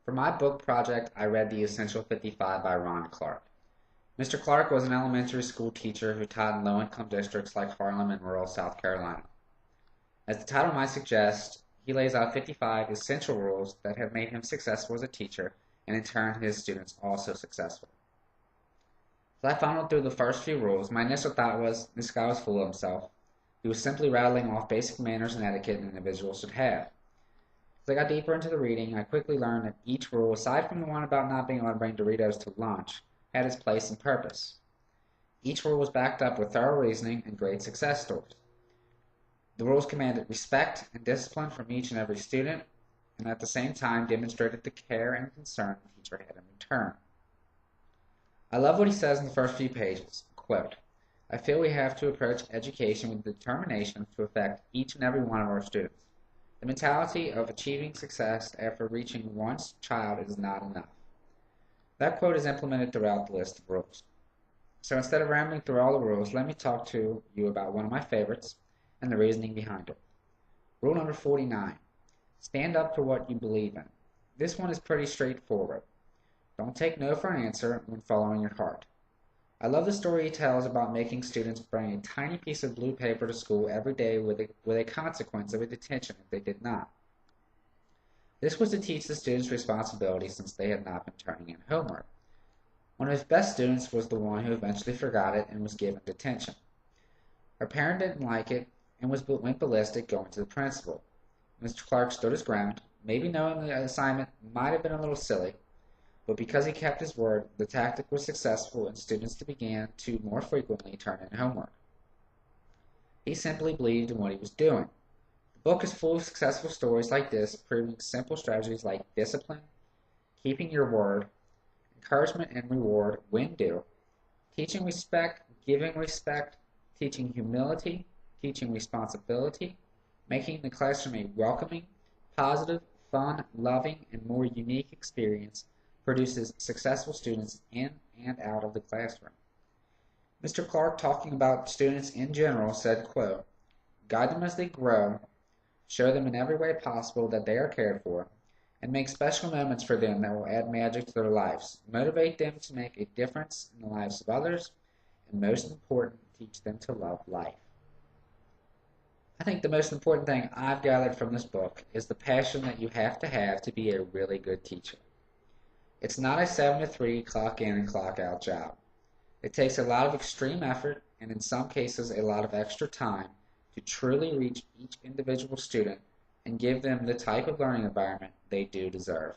For my book project, I read The Essential 55 by Ron Clark. Mr. Clark was an elementary school teacher who taught in low-income districts like Harlem and rural South Carolina. As the title might suggest, he lays out 55 essential rules that have made him successful as a teacher, and in turn his students also successful. As I funneled through the first few rules, my initial thought was, this guy was full of himself. He was simply rattling off basic manners and etiquette an individual should have. As I got deeper into the reading, I quickly learned that each rule, aside from the one about not being able to bring Doritos to lunch, had its place and purpose. Each rule was backed up with thorough reasoning and great success stories. The rules commanded respect and discipline from each and every student, and at the same time demonstrated the care and concern the teacher had in return. I love what he says in the first few pages. Quote, I feel we have to approach education with determination to affect each and every one of our students. The mentality of achieving success after reaching one's child is not enough. That quote is implemented throughout the list of rules. So instead of rambling through all the rules, let me talk to you about one of my favorites and the reasoning behind it. Rule number 49. Stand up for what you believe in. This one is pretty straightforward. Don't take no for an answer when following your heart. I love the story he tells about making students bring a tiny piece of blue paper to school every day with a consequence of a detention if they did not. This was to teach the students responsibility since they had not been turning in homework. One of his best students was the one who eventually forgot it and was given detention. Her parent didn't like it and went ballistic going to the principal. Mr. Clark stood his ground, maybe knowing the assignment might have been a little silly, but because he kept his word, the tactic was successful and students began to more frequently turn in homework. He simply believed in what he was doing. The book is full of successful stories like this, proving simple strategies like discipline, keeping your word, encouragement and reward when due, teaching respect, giving respect, teaching humility, teaching responsibility, making the classroom a welcoming, positive, fun, loving, and more unique experience produces successful students in and out of the classroom. Mr. Clark, talking about students in general, said, quote, guide them as they grow, show them in every way possible that they are cared for, and make special moments for them that will add magic to their lives. Motivate them to make a difference in the lives of others, and most important, teach them to love life. I think the most important thing I've gathered from this book is the passion that you have to be a really good teacher. It's not a 7 to 3 clock in and clock out job. It takes a lot of extreme effort and in some cases a lot of extra time to truly reach each individual student and give them the type of learning environment they do deserve.